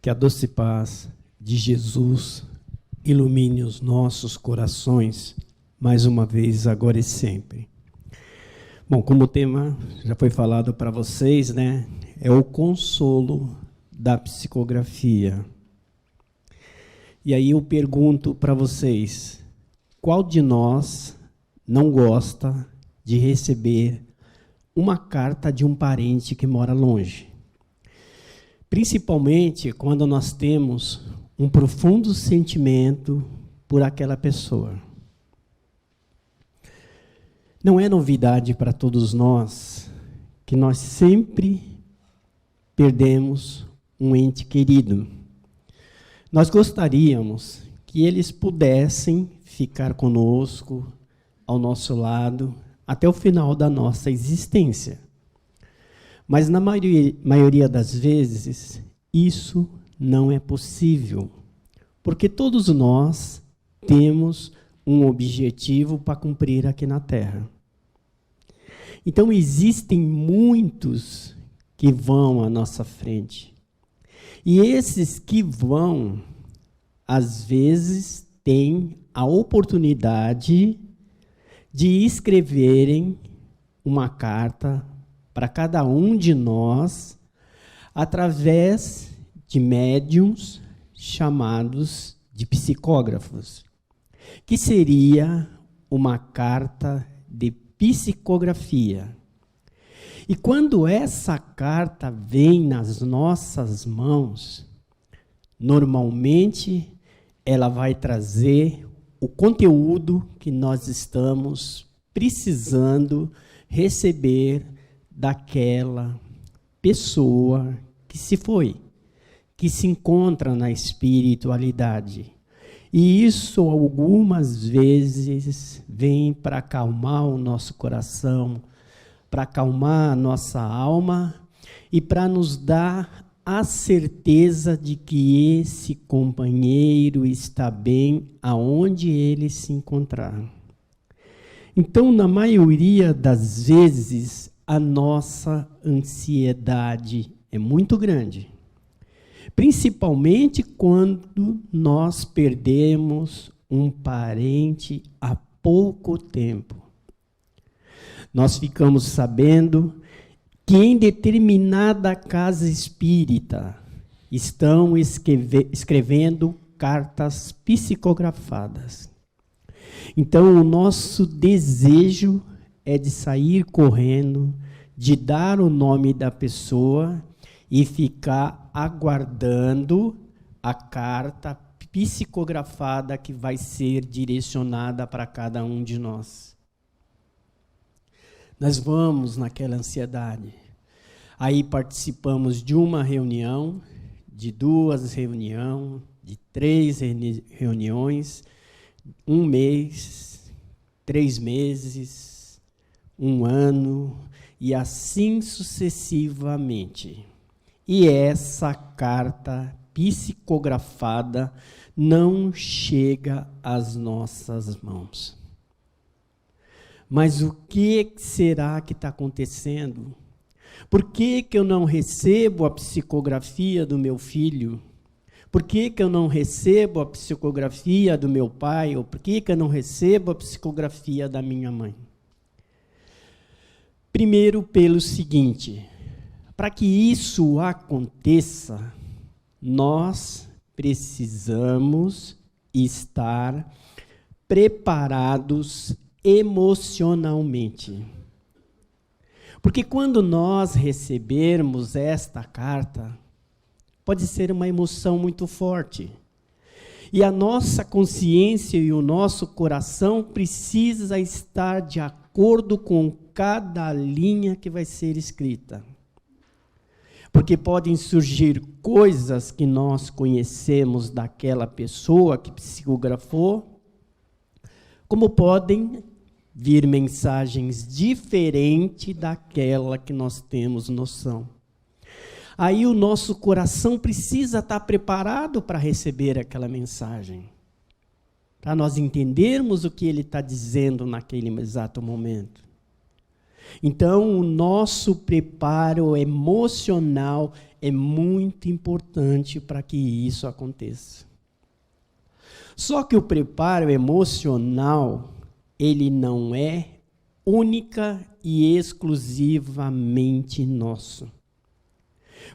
Que a doce paz de Jesus ilumine os nossos corações, mais uma vez, agora e sempre. Bom, como o tema já foi falado para vocês, né? É o consolo da psicografia. E aí eu pergunto para vocês, qual de nós não gosta de receber uma carta de um parente que mora longe? Principalmente quando nós temos um profundo sentimento por aquela pessoa. Não é novidade para todos nós que nós sempre perdemos um ente querido. Nós gostaríamos que eles pudessem ficar conosco, ao nosso lado, até o final da nossa existência. Mas, na maioria das vezes, isso não é possível, porque todos nós temos um objetivo para cumprir aqui na Terra. Então, existem muitos que vão à nossa frente. E esses que vão, às vezes, têm a oportunidade de escreverem uma carta para cada um de nós, através de médiuns chamados de psicógrafos, que seria uma carta de psicografia. E quando essa carta vem nas nossas mãos, normalmente ela vai trazer o conteúdo que nós estamos precisando receber daquela pessoa que se foi, que se encontra na espiritualidade. E isso algumas vezes vem para acalmar o nosso coração, para acalmar a nossa alma e para nos dar a certeza de que esse companheiro está bem aonde ele se encontrar. Então, na maioria das vezes, a nossa ansiedade é muito grande, principalmente quando nós perdemos um parente há pouco tempo. Nós ficamos sabendo que em determinada casa espírita estão escrevendo cartas psicografadas. Então, o nosso desejo é de sair correndo, de dar o nome da pessoa e ficar aguardando a carta psicografada que vai ser direcionada para cada um de nós. Nós vamos naquela ansiedade. Aí participamos de uma reunião, de 2 reuniões, de 3 reuniões, 1 mês, 3 meses, 1 ano, e assim sucessivamente. E essa carta psicografada não chega às nossas mãos. Mas o que será que está acontecendo? Por que eu não recebo a psicografia do meu filho? Por que eu não recebo a psicografia do meu pai? Ou por que eu não recebo a psicografia da minha mãe? Primeiro, pelo seguinte: para que isso aconteça, nós precisamos estar preparados emocionalmente. Porque quando nós recebermos esta carta, pode ser uma emoção muito forte. E a nossa consciência e o nosso coração precisa estar de acordo com cada linha que vai ser escrita. Porque podem surgir coisas que nós conhecemos daquela pessoa que psicografou, como podem vir mensagens diferentes daquela que nós temos noção. Aí o nosso coração precisa estar preparado para receber aquela mensagem, para nós entendermos o que ele está dizendo naquele exato momento. Então, o nosso preparo emocional é muito importante para que isso aconteça. Só que o preparo emocional, ele não é única e exclusivamente nosso.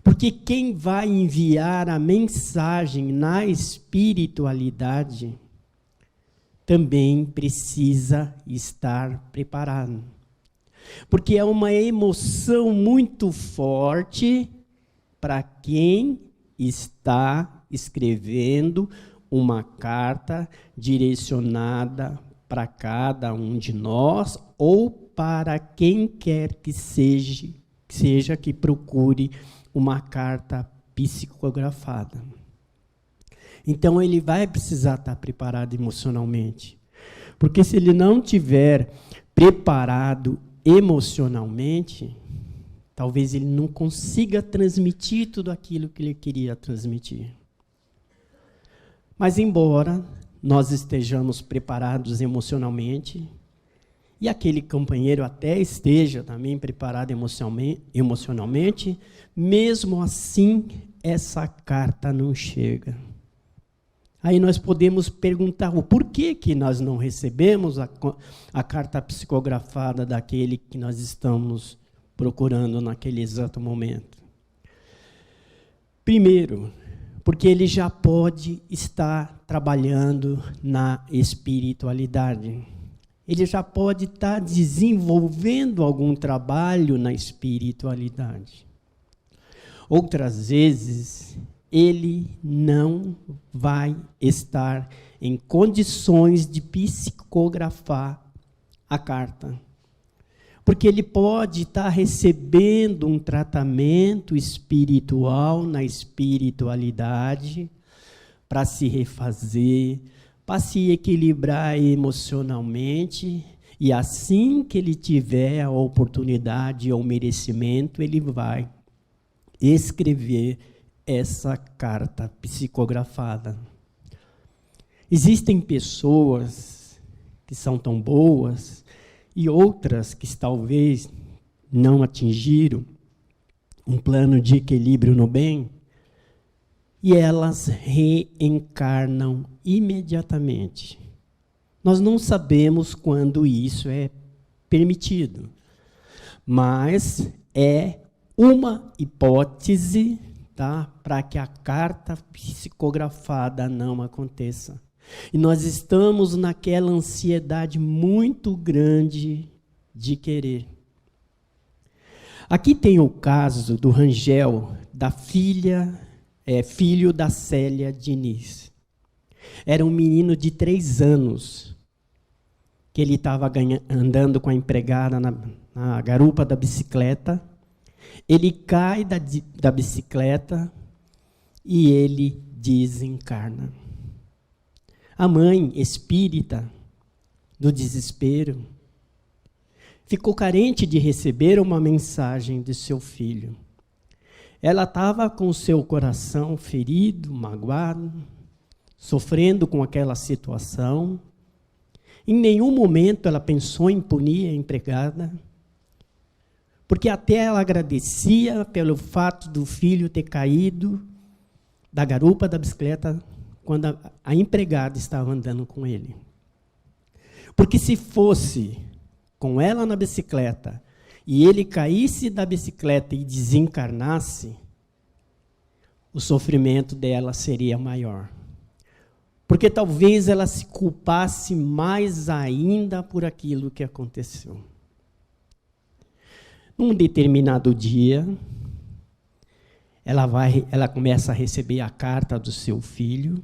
Porque quem vai enviar a mensagem na espiritualidade também precisa estar preparado. Porque é uma emoção muito forte para quem está escrevendo uma carta direcionada para cada um de nós ou para quem quer que seja que procure uma carta psicografada. Então, ele vai precisar estar preparado emocionalmente. Porque se ele não tiver preparado emocionalmente, talvez ele não consiga transmitir tudo aquilo que ele queria transmitir. Mas, embora nós estejamos preparados emocionalmente, e aquele companheiro até esteja também preparado emocionalmente, mesmo assim, essa carta não chega. Aí nós podemos perguntar o porquê que nós não recebemos a carta psicografada daquele que nós estamos procurando naquele exato momento. Primeiro, porque ele já pode estar trabalhando na espiritualidade. Ele já pode estar desenvolvendo algum trabalho na espiritualidade. Outras vezes, ele não vai estar em condições de psicografar a carta. Porque ele pode estar recebendo um tratamento espiritual na espiritualidade para se refazer, para se equilibrar emocionalmente, e assim que ele tiver a oportunidade ou o merecimento, ele vai escrever essa carta psicografada. Existem pessoas que são tão boas e outras que talvez não atingiram um plano de equilíbrio no bem, e elas reencarnam imediatamente. Nós não sabemos quando isso é permitido, mas é uma hipótese, tá, para que a carta psicografada não aconteça. E nós estamos naquela ansiedade muito grande de querer. Aqui tem o caso do Rangel, filho da Célia Diniz. Era um menino de 3 anos, que ele estava andando com a empregada na garupa da bicicleta. Ele cai da bicicleta e ele desencarna. A mãe espírita, do desespero, ficou carente de receber uma mensagem de seu filho. Ela estava com o seu coração ferido, magoado, sofrendo com aquela situação. Em nenhum momento ela pensou em punir a empregada, porque até ela agradecia pelo fato do filho ter caído da garupa da bicicleta quando a empregada estava andando com ele. Porque se fosse com ela na bicicleta e ele caísse da bicicleta e desencarnasse, o sofrimento dela seria maior. Porque talvez ela se culpasse mais ainda por aquilo que aconteceu. Num determinado dia, ela começa a receber a carta do seu filho.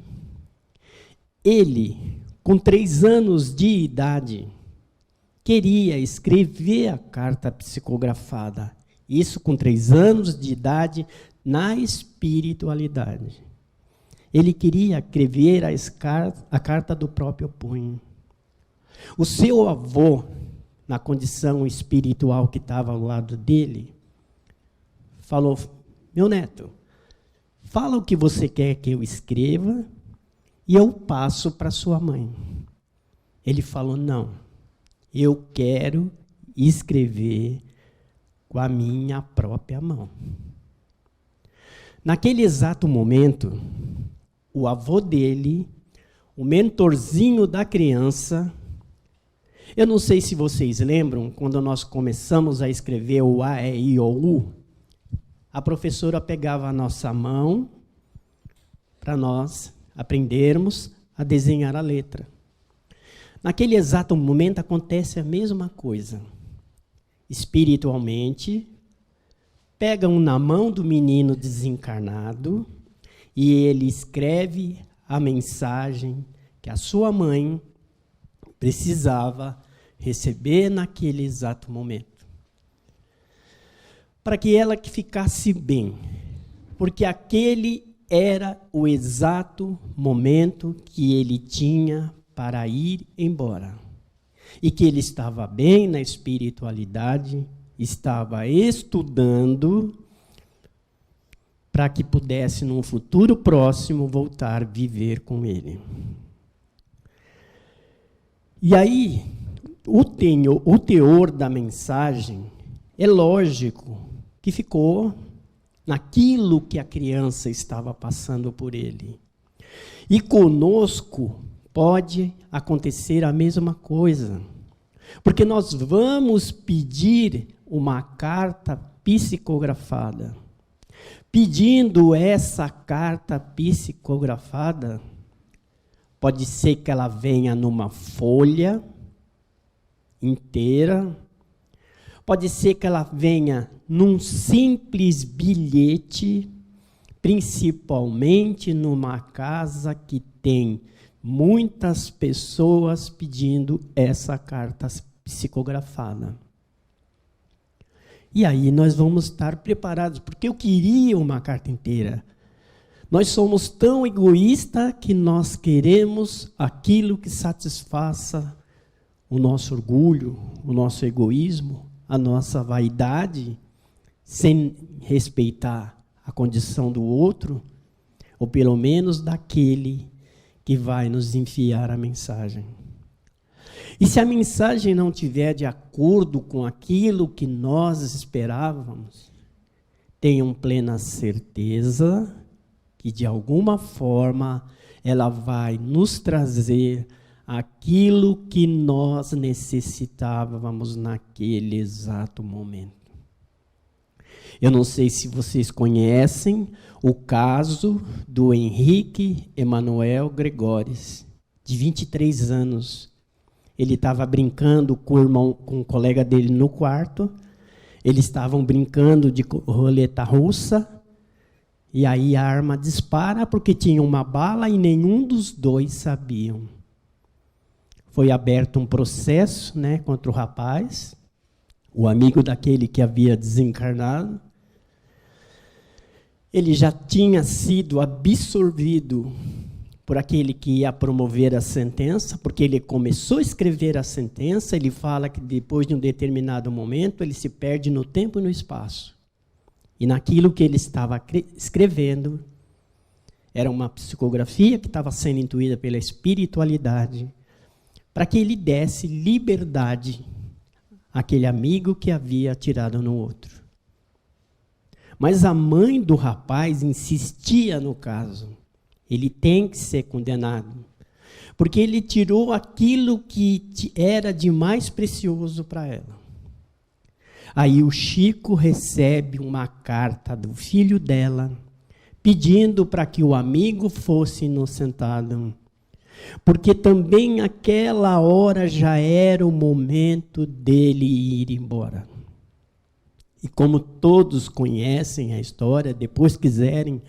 Ele, com 3 anos de idade, queria escrever a carta psicografada. Isso com 3 anos de idade, na espiritualidade. Ele queria escrever a carta do próprio punho. O seu avô, na condição espiritual que estava ao lado dele, falou: meu neto, fala o que você quer que eu escreva e eu passo para sua mãe. Ele falou: não, eu quero escrever com a minha própria mão. Naquele exato momento, o avô dele, o mentorzinho da criança, eu não sei se vocês lembram, quando nós começamos a escrever o A, E, I, O, U, a professora pegava a nossa mão para nós aprendermos a desenhar a letra. Naquele exato momento acontece a mesma coisa. Espiritualmente, pegam na mão do menino desencarnado e ele escreve a mensagem que a sua mãe precisava receber naquele exato momento. Para que ela ficasse bem, porque aquele era o exato momento que ele tinha para ir embora. E que ele estava bem na espiritualidade, estava estudando para que pudesse, num futuro próximo, voltar a viver com ele. E aí, o teor da mensagem é lógico que ficou naquilo que a criança estava passando por ele. E conosco pode acontecer a mesma coisa, porque nós vamos pedir uma carta psicografada. Pedindo essa carta psicografada, pode ser que ela venha numa folha inteira, pode ser que ela venha num simples bilhete, principalmente numa casa que tem muitas pessoas pedindo essa carta psicografada. E aí nós vamos estar preparados, porque eu queria uma carta inteira. Nós somos tão egoístas que nós queremos aquilo que satisfaça o nosso orgulho, o nosso egoísmo, a nossa vaidade, sem respeitar a condição do outro, ou pelo menos daquele que vai nos enviar a mensagem. E se a mensagem não tiver de acordo com aquilo que nós esperávamos, tenham plena certeza que, de alguma forma, ela vai nos trazer aquilo que nós necessitávamos naquele exato momento. Eu não sei se vocês conhecem o caso do Henrique Emanuel Gregores, de 23 anos. Ele estava brincando com um colega dele no quarto. Eles estavam brincando de roleta russa. E aí a arma dispara porque tinha uma bala e nenhum dos dois sabiam. Foi aberto um processo, né, contra o rapaz, o amigo daquele que havia desencarnado. Ele já tinha sido absorvido por aquele que ia promover a sentença, porque ele começou a escrever a sentença. Ele fala que depois de um determinado momento ele se perde no tempo e no espaço. E naquilo que ele estava escrevendo era uma psicografia que estava sendo intuída pela espiritualidade, para que ele desse liberdade àquele amigo que havia atirado no outro. Mas a mãe do rapaz insistia no caso. Ele tem que ser condenado, porque ele tirou aquilo que era de mais precioso para ela. Aí o Chico recebe uma carta do filho dela, pedindo para que o amigo fosse inocentado, porque também aquela hora já era o momento dele ir embora. E como todos conhecem a história, depois quiserem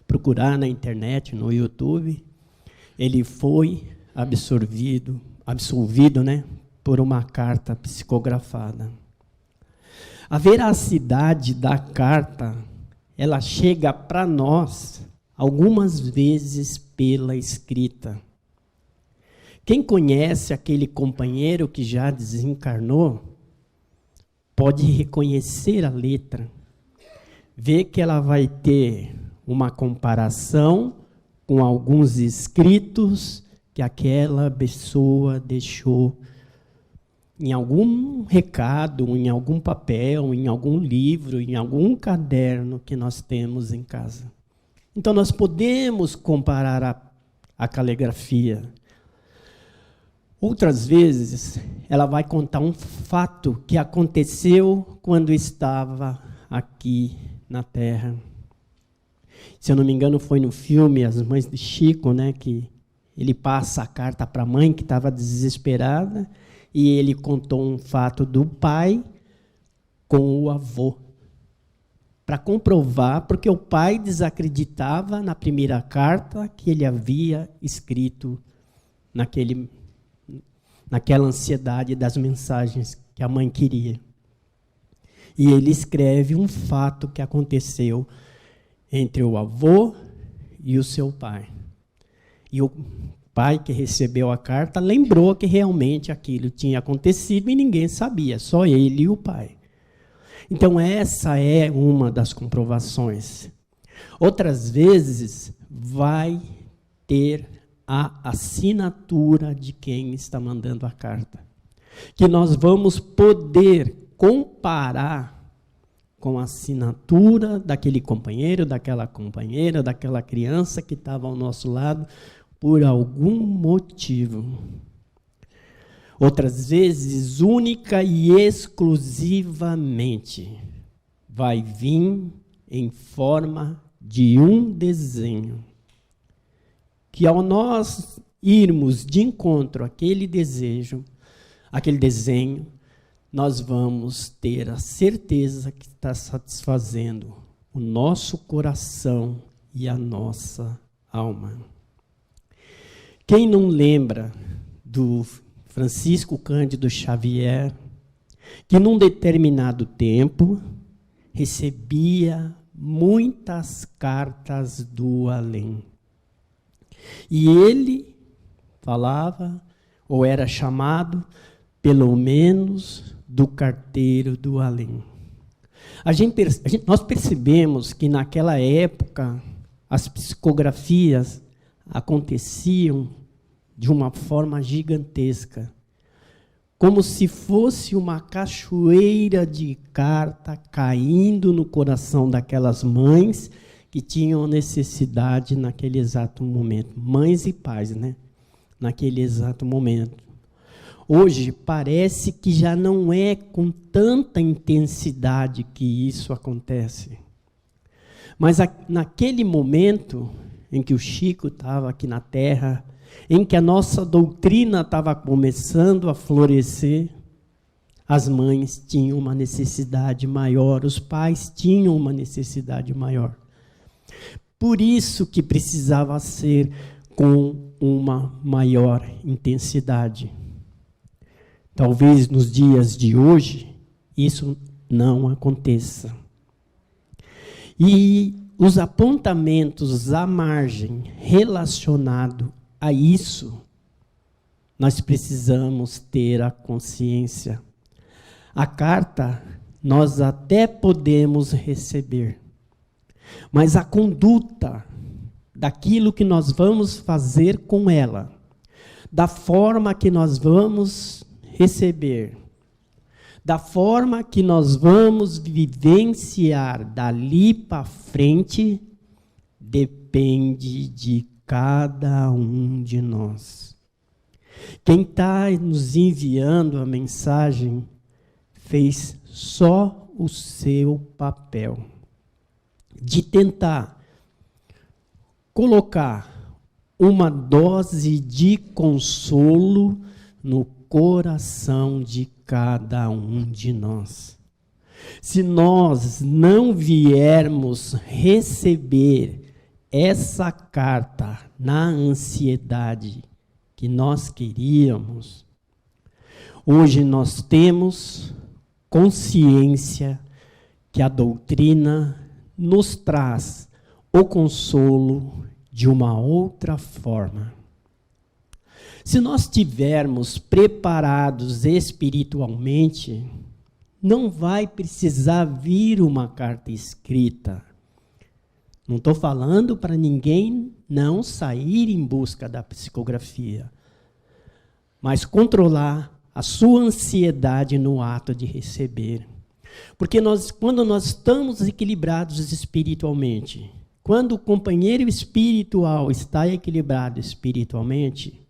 procurar na internet, no YouTube, ele foi absolvido, né, por uma carta psicografada. A veracidade da carta, ela chega para nós algumas vezes pela escrita. Quem conhece aquele companheiro que já desencarnou, pode reconhecer a letra, ver que ela vai ter uma comparação com alguns escritos que aquela pessoa deixou em algum recado, em algum papel, em algum livro, em algum caderno que nós temos em casa. Então, nós podemos comparar a caligrafia. Outras vezes, ela vai contar um fato que aconteceu quando estava aqui na Terra. Se eu não me engano, foi no filme As Mães de Chico, né, que ele passa a carta para a mãe, que estava desesperada, e ele contou um fato do pai com o avô. Para comprovar, porque o pai desacreditava na primeira carta que ele havia escrito naquela ansiedade das mensagens que a mãe queria. E ele escreve um fato que aconteceu entre o avô e o seu pai. E o pai que recebeu a carta lembrou que realmente aquilo tinha acontecido e ninguém sabia, só ele e o pai. Então, essa é uma das comprovações. Outras vezes, vai ter a assinatura de quem está mandando a carta, que nós vamos poder comparar com a assinatura daquele companheiro, daquela companheira, daquela criança que estava ao nosso lado, por algum motivo. Outras vezes, única e exclusivamente, vai vir em forma de um desenho, que ao nós irmos de encontro àquele desejo, aquele desenho, nós vamos ter a certeza que está satisfazendo o nosso coração e a nossa alma. Quem não lembra do Francisco Cândido Xavier, que num determinado tempo recebia muitas cartas do além. E ele falava, ou era chamado, pelo menos, do carteiro do além. Nós percebemos que naquela época as psicografias aconteciam de uma forma gigantesca, como se fosse uma cachoeira de carta caindo no coração daquelas mães que tinham necessidade naquele exato momento. Mães e pais, né? Naquele exato momento. Hoje, parece que já não é com tanta intensidade que isso acontece. Mas naquele momento em que o Chico estava aqui na Terra, em que a nossa doutrina estava começando a florescer, as mães tinham uma necessidade maior, os pais tinham uma necessidade maior. Por isso que precisava ser com uma maior intensidade. Talvez nos dias de hoje isso não aconteça. E os apontamentos à margem relacionado a isso, nós precisamos ter a consciência. A carta nós até podemos receber, mas a conduta daquilo que nós vamos fazer com ela, da forma que nós vamos receber, da forma que nós vamos vivenciar dali para frente, depende de cada um de nós. Quem está nos enviando a mensagem fez só o seu papel de tentar colocar uma dose de consolo no coração de cada um de nós. Se nós não viermos receber essa carta na ansiedade que nós queríamos, hoje nós temos consciência que a doutrina nos traz o consolo de uma outra forma. Se nós estivermos preparados espiritualmente, não vai precisar vir uma carta escrita. Não estou falando para ninguém não sair em busca da psicografia, mas controlar a sua ansiedade no ato de receber. Porque quando nós estamos equilibrados espiritualmente, quando o companheiro espiritual está equilibrado espiritualmente,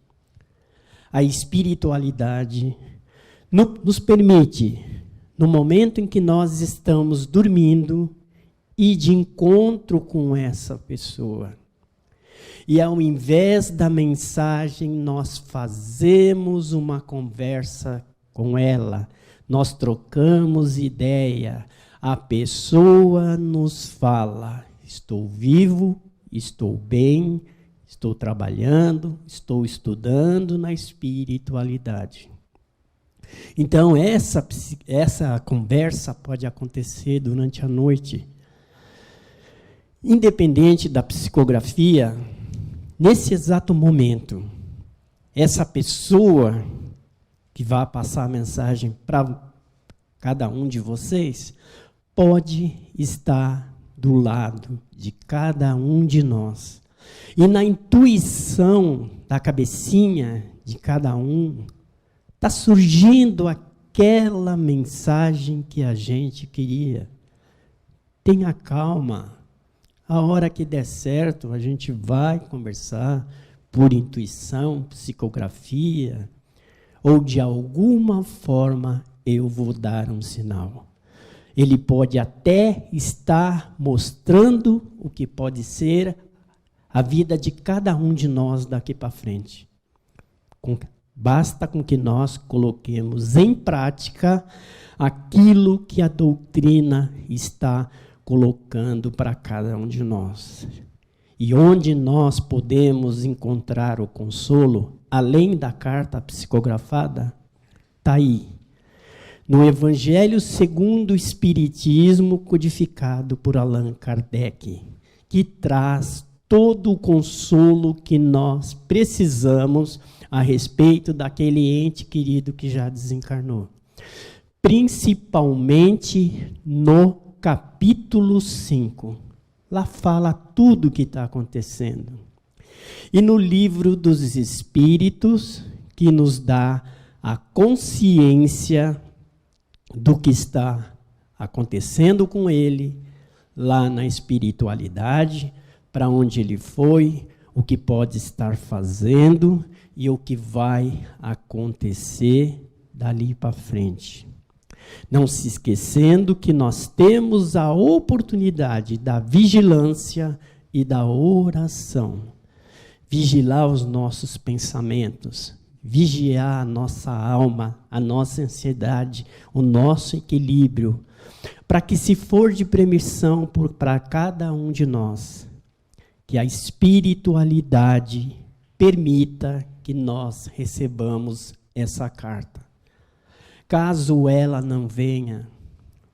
a espiritualidade nos permite, no momento em que nós estamos dormindo, ir de encontro com essa pessoa. E ao invés da mensagem, nós fazemos uma conversa com ela, nós trocamos ideia, a pessoa nos fala: estou vivo, estou bem, estou trabalhando, estou estudando na espiritualidade. Então, essa conversa pode acontecer durante a noite. Independente da psicografia, nesse exato momento, essa pessoa que vai passar a mensagem para cada um de vocês pode estar do lado de cada um de nós. E na intuição da cabecinha de cada um, está surgindo aquela mensagem que a gente queria. Tenha calma. A hora que der certo, a gente vai conversar por intuição, psicografia, ou de alguma forma eu vou dar um sinal. Ele pode até estar mostrando o que pode ser a vida de cada um de nós daqui para frente. Basta com que nós coloquemos em prática aquilo que a doutrina está colocando para cada um de nós. E onde nós podemos encontrar o consolo, além da carta psicografada, está aí. No Evangelho segundo o Espiritismo, codificado por Allan Kardec, que traz todo o consolo que nós precisamos a respeito daquele ente querido que já desencarnou. Principalmente no capítulo 5. Lá fala tudo o que está acontecendo. E no livro dos Espíritos, que nos dá a consciência do que está acontecendo com ele, lá na espiritualidade, para onde ele foi, o que pode estar fazendo e o que vai acontecer dali para frente. Não se esquecendo que nós temos a oportunidade da vigilância e da oração. Vigiar os nossos pensamentos, vigiar a nossa alma, a nossa ansiedade, o nosso equilíbrio, para que, se for de permissão para cada um de nós, que a espiritualidade permita que nós recebamos essa carta. Caso ela não venha,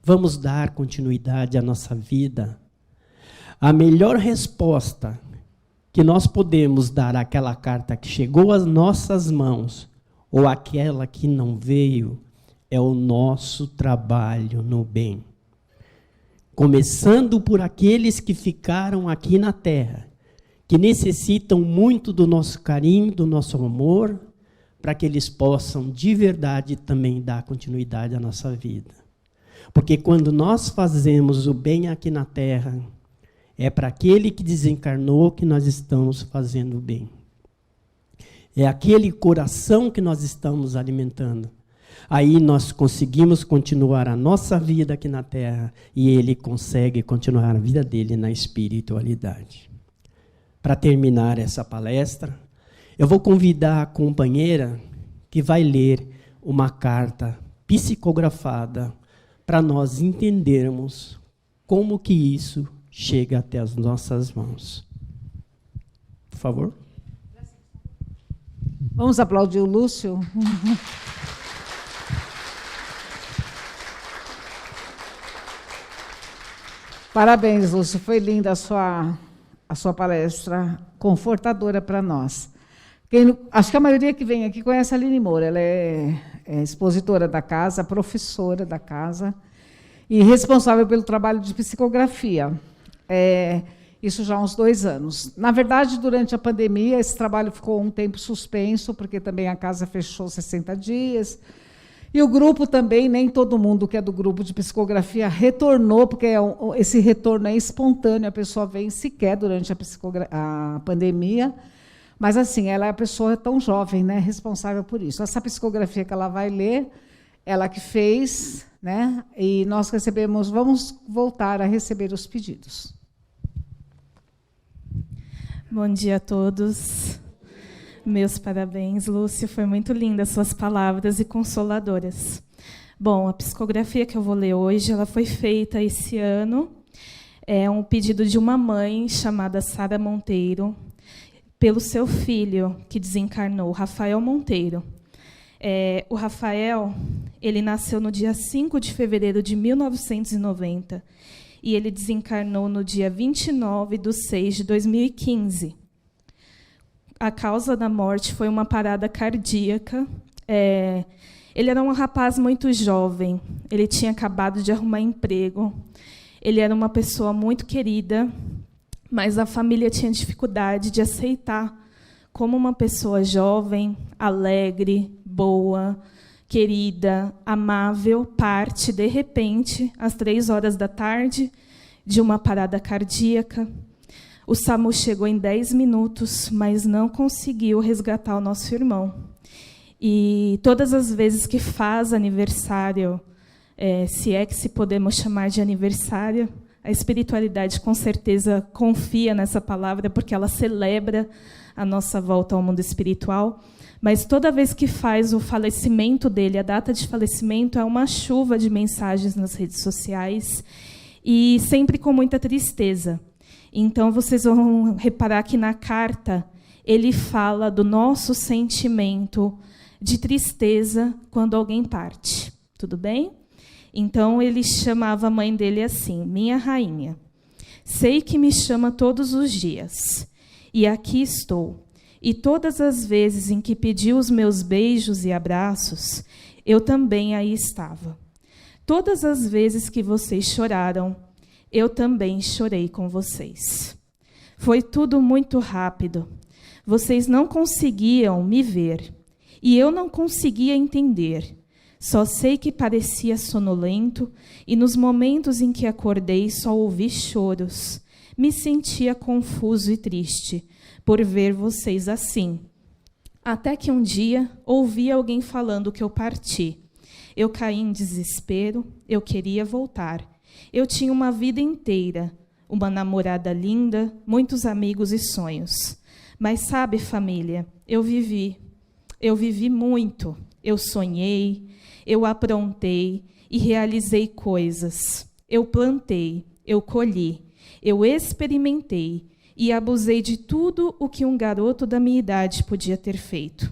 vamos dar continuidade à nossa vida. A melhor resposta que nós podemos dar àquela carta que chegou às nossas mãos, ou àquela que não veio, é o nosso trabalho no bem. Começando por aqueles que ficaram aqui na Terra, que necessitam muito do nosso carinho, do nosso amor, para que eles possam de verdade também dar continuidade à nossa vida. Porque quando nós fazemos o bem aqui na Terra, é para aquele que desencarnou que nós estamos fazendo o bem. É aquele coração que nós estamos alimentando. Aí nós conseguimos continuar a nossa vida aqui na Terra e ele consegue continuar a vida dele na espiritualidade. Para terminar essa palestra, eu vou convidar a companheira que vai ler uma carta psicografada para nós entendermos como que isso chega até as nossas mãos. Por favor. Vamos aplaudir o Lúcio. Parabéns, Lúcio. Foi linda a sua palestra, confortadora para nós. Acho que a maioria que vem aqui conhece a Aline Moura. Ela é expositora da casa, professora da casa e responsável pelo trabalho de psicografia. Isso já há uns 2 anos. Na verdade, durante a pandemia, esse trabalho ficou um tempo suspenso, porque também a casa fechou 60 dias. E o grupo também, nem todo mundo que é do grupo de psicografia retornou, porque esse retorno é espontâneo, a pessoa vem sequer durante a pandemia, mas assim, ela é a pessoa tão jovem, né, responsável por isso. Essa psicografia que ela vai ler, ela que fez, né, e nós vamos voltar a receber os pedidos. Bom dia a todos. Meus parabéns, Lúcia. Foi muito linda as suas palavras e consoladoras. Bom, a psicografia que eu vou ler hoje, ela foi feita esse ano. É um pedido de uma mãe chamada Sara Monteiro, pelo seu filho, que desencarnou, Rafael Monteiro. O Rafael, ele nasceu no dia 5 de fevereiro de 1990 e ele desencarnou no dia 29/6/2015. A causa da morte foi uma parada cardíaca. Ele era um rapaz muito jovem, ele tinha acabado de arrumar emprego, ele era uma pessoa muito querida, mas a família tinha dificuldade de aceitar como uma pessoa jovem, alegre, boa, querida, amável, parte, de repente, às 3h de uma parada cardíaca. O SAMU chegou em 10 minutos, mas não conseguiu resgatar o nosso irmão. E todas as vezes que faz aniversário, se é que se podemos chamar de aniversário, a espiritualidade com certeza confia nessa palavra, porque ela celebra a nossa volta ao mundo espiritual. Mas toda vez que faz o falecimento dele, a data de falecimento, é uma chuva de mensagens nas redes sociais, e sempre com muita tristeza. Então, vocês vão reparar que na carta ele fala do nosso sentimento de tristeza quando alguém parte. Tudo bem? Então, ele chamava a mãe dele assim: minha rainha, sei que me chama todos os dias, e aqui estou. E todas as vezes em que pediu os meus beijos e abraços, eu também aí estava. Todas as vezes que vocês choraram, eu também chorei com vocês. Foi tudo muito rápido. Vocês não conseguiam me ver, e eu não conseguia entender. Só sei que parecia sonolento, e nos momentos em que acordei só ouvi choros. Me sentia confuso e triste por ver vocês assim. Até que um dia ouvi alguém falando que eu parti. Eu caí em desespero, eu queria voltar. Eu tinha uma vida inteira, uma namorada linda, muitos amigos e sonhos. Mas sabe, família, eu vivi muito. Eu sonhei, eu aprontei e realizei coisas. Eu plantei, eu colhi, eu experimentei e abusei de tudo o que um garoto da minha idade podia ter feito.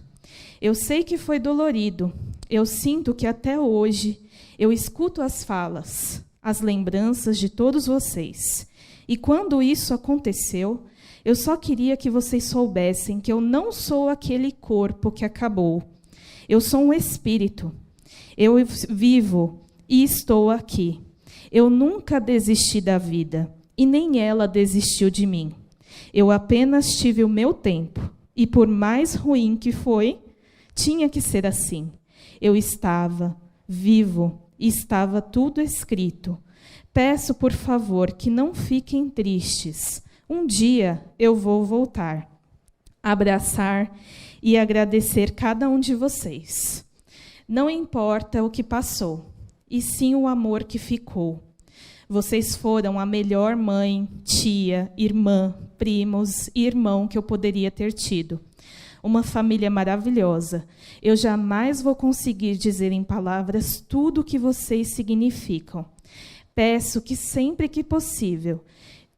Eu sei que foi dolorido. Eu sinto que até hoje eu escuto as falas, as lembranças de todos vocês. E quando isso aconteceu, eu só queria que vocês soubessem que eu não sou aquele corpo que acabou. Eu sou um espírito. Eu vivo e estou aqui. Eu nunca desisti da vida, e nem ela desistiu de mim. Eu apenas tive o meu tempo, e por mais ruim que foi, tinha que ser assim. Eu estava vivo e estava tudo escrito. Peço, por favor, que não fiquem tristes. Um dia eu vou voltar, abraçar e agradecer cada um de vocês. Não importa o que passou, e sim o amor que ficou. Vocês foram a melhor mãe, tia, irmã, primos e irmão que eu poderia ter tido. Uma família maravilhosa. Eu jamais vou conseguir dizer em palavras tudo o que vocês significam. Peço que sempre que possível,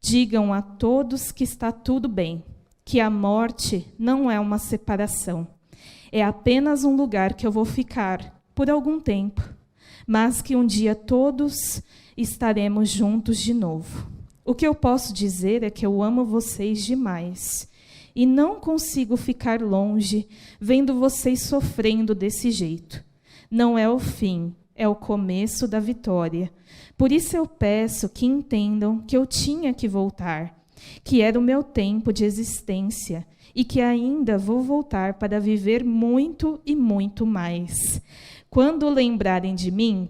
digam a todos que está tudo bem, que a morte não é uma separação. É apenas um lugar que eu vou ficar por algum tempo, mas que um dia todos estaremos juntos de novo. O que eu posso dizer é que eu amo vocês demais e não consigo ficar longe vendo vocês sofrendo desse jeito. Não é o fim, é o começo da vitória. Por isso eu peço que entendam que eu tinha que voltar, que era o meu tempo de existência e que ainda vou voltar para viver muito e muito mais. Quando lembrarem de mim,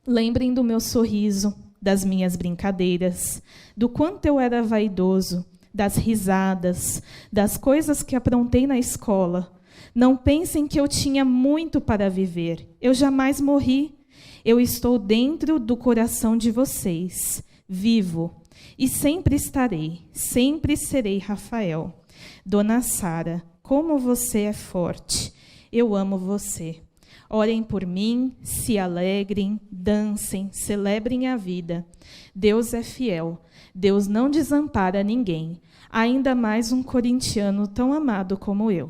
lembrem do meu sorriso, das minhas brincadeiras, do quanto eu era vaidoso, das risadas, das coisas que aprontei na escola. Não pensem que eu tinha muito para viver. Eu jamais morri. Eu estou dentro do coração de vocês, vivo, e sempre estarei, sempre serei Rafael. Dona Sara, como você é forte. Eu amo você. Orem por mim, se alegrem, dancem, celebrem a vida. Deus é fiel. Deus não desampara ninguém, ainda mais um corintiano tão amado como eu.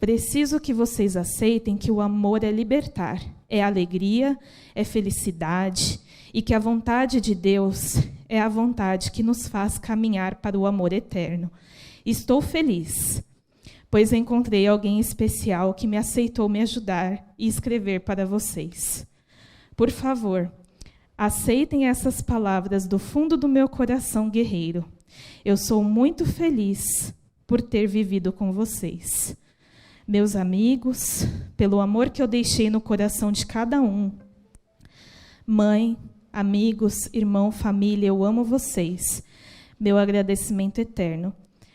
Preciso que vocês aceitem que o amor é libertar, é alegria, é felicidade, e que a vontade de Deus é a vontade que nos faz caminhar para o amor eterno. Estou feliz, pois encontrei alguém especial que me aceitou me ajudar e escrever para vocês. Por favor, aceitem essas palavras do fundo do meu coração guerreiro. Eu sou muito feliz por ter vivido com vocês. Meus amigos, pelo amor que eu deixei no coração de cada um. Mãe, amigos, irmão, família, eu amo vocês. Meu agradecimento eterno.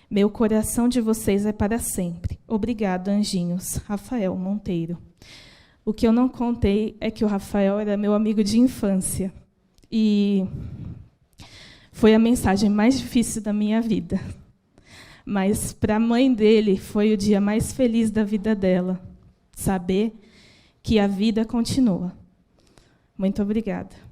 Meu coração de vocês é para sempre. Obrigado, anjinhos. Rafael Monteiro. O que eu não contei é que o Rafael era meu amigo de infância. E foi a mensagem mais difícil da minha vida. Mas para a mãe dele foi o dia mais feliz da vida dela. Saber que a vida continua. Muito obrigada.